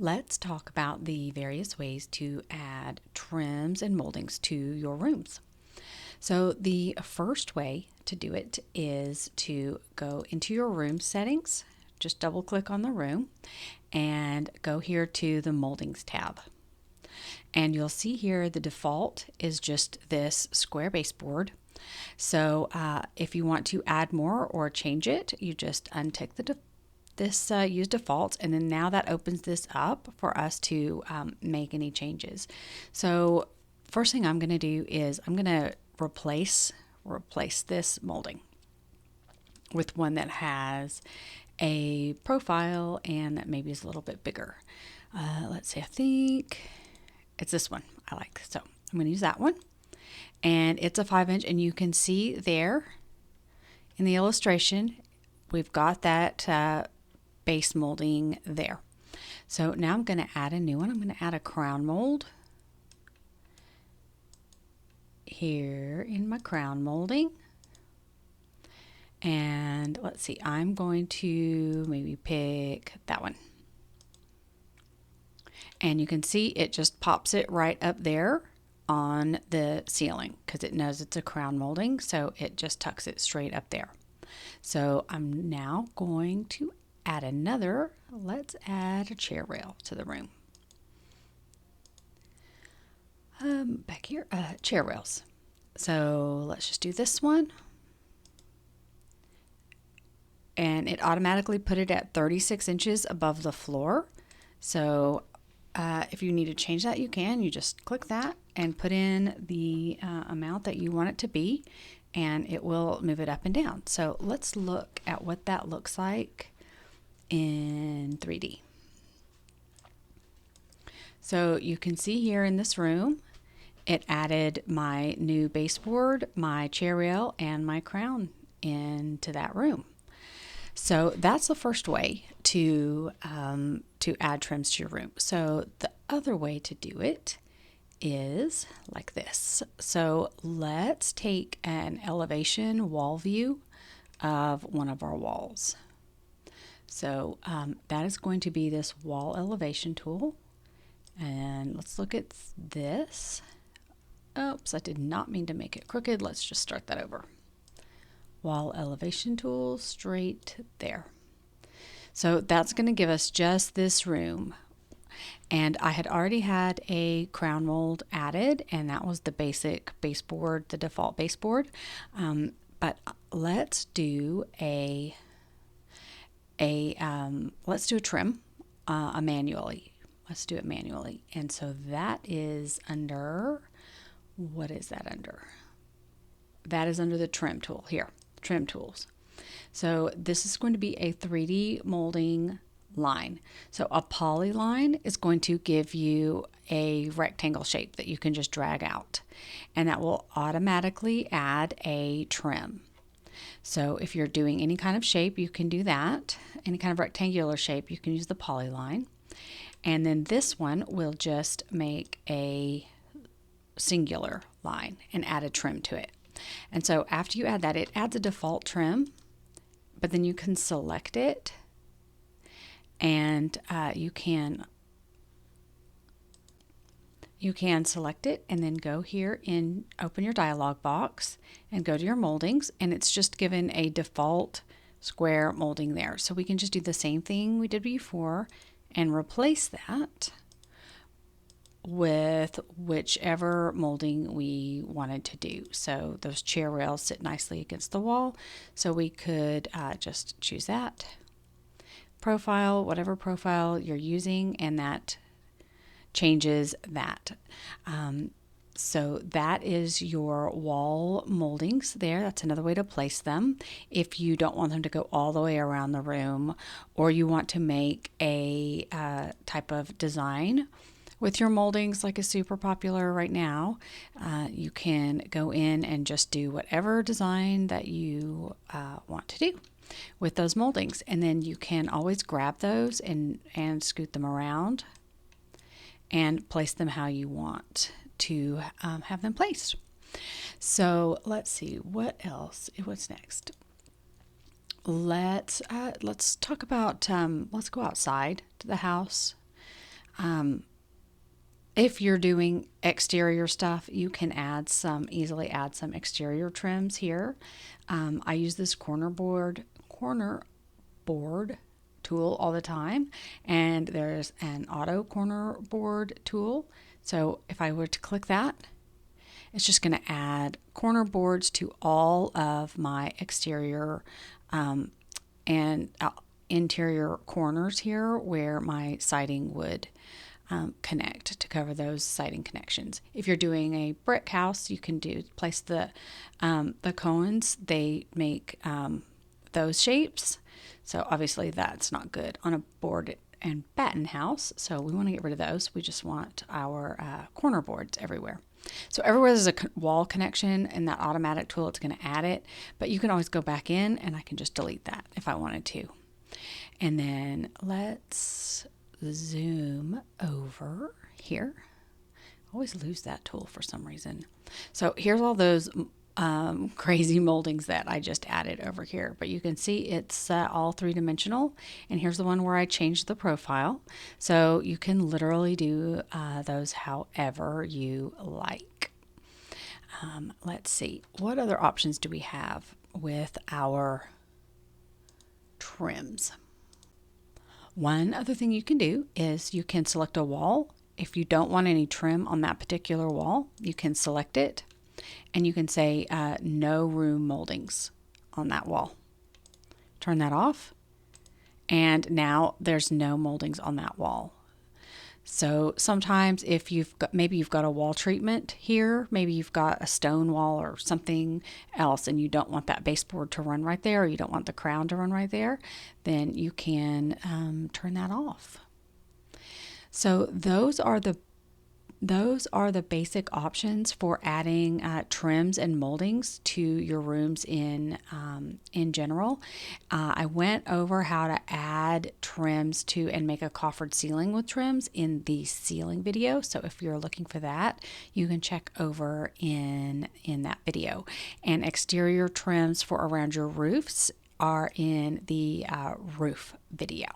Let's talk about the various ways to add trims and moldings to your rooms. So, the first way to do it is to go into your room settings, just double click on the room, and go here to the Moldings tab. And you'll see here the default is just this square baseboard. So, if you want to add more or change it, you just untick this use defaults, and then now that opens this up for us to make any changes. So first thing I'm going to do is I'm going to replace this molding with one that has a profile and that maybe is a little bit bigger. Let's see, I think it's this one I like. So I'm going to use that one, and it's a 5-inch, and you can see there in the illustration we've got that base molding there. So now I'm going to add a new one. I'm going to add a crown mold here in my crown molding. And let's see, I'm going to maybe pick that one. And you can see it just pops it right up there on the ceiling because it knows it's a crown molding, so it just tucks it straight up there. So I'm now going to add another. Let's add a chair rail to the room. Back here, chair rails. So let's just do this one. And it automatically put it at 36 inches above the floor. So if you need to change that, you can. You just click that and put in the amount that you want it to be, and it will move it up and down. So let's look at what that looks like in 3D. So you can see here in this room, it added my new baseboard, my chair rail, and my crown into that room. So that's the first way to add trims to your room. So the other way to do it is like this. So let's take an elevation wall view of one of our walls. So that is going to be this wall elevation tool. And let's look at this. Oops, I did not mean to make it crooked. Let's just start that over. Wall elevation tool straight there. So that's going to give us just this room. And I had already had a crown mold added, and that was the basic baseboard, the default baseboard. But let's do a trim manually. Let's do it manually. And so that is under, what is that under? That is under the trim tool here, trim tools. So this is going to be a 3D molding line. So a polyline is going to give you a rectangle shape that you can just drag out, and that will automatically add a trim. So if you're doing any kind of shape, you can do that. Any kind of rectangular shape, you can use the polyline. And then this one will just make a singular line and add a trim to it. And so after you add that, it adds a default trim, but then you can select it, and you can select it and then go here and open your dialog box and go to your moldings, and it's just given a default square molding there. So we can just do the same thing we did before and replace that with whichever molding we wanted to do. So those chair rails sit nicely against the wall, so we could just choose that profile, whatever profile you're using, and that changes that. So that is your wall moldings there. That's another way to place them. If you don't want them to go all the way around the room, or you want to make a type of design with your moldings like is super popular right now, you can go in and just do whatever design that you want to do with those moldings. And then you can always grab those and scoot them around and place them how you want to have them placed. So let's see what else. What's next? Let's talk about. Let's go outside to the house. If you're doing exterior stuff, you can easily add some exterior trims here. I use this corner board tool all the time, and there's an auto corner board tool. So if I were to click that, it's just going to add corner boards to all of my exterior and interior corners here where my siding would connect to cover those siding connections. If you're doing a brick house, you can place the cones. They make those shapes. So obviously that's not good on a board and batten house. So we want to get rid of those. We just want our corner boards everywhere. So everywhere there's a wall connection in that automatic tool, it's going to add it, but you can always go back in and I can just delete that if I wanted to. And then let's zoom over here. I always lose that tool for some reason. So here's all those crazy moldings that I just added over here, but you can see it's all three-dimensional, and here's the one where I changed the profile. So you can literally do those however you like. Let's see, what other options do we have with our trims? One other thing you can do is you can select a wall. If you don't want any trim on that particular wall, you can select it and you can say no room moldings on that wall. Turn that off, and now there's no moldings on that wall. So sometimes if maybe you've got a wall treatment here, maybe you've got a stone wall or something else and you don't want that baseboard to run right there, or you don't want the crown to run right there, then you can turn that off. So those are the basic options for adding trims and moldings to your rooms in general. I went over how to add trims to and make a coffered ceiling with trims in the ceiling video. So if you're looking for that, you can check over in that video. And exterior trims for around your roofs are in the roof video.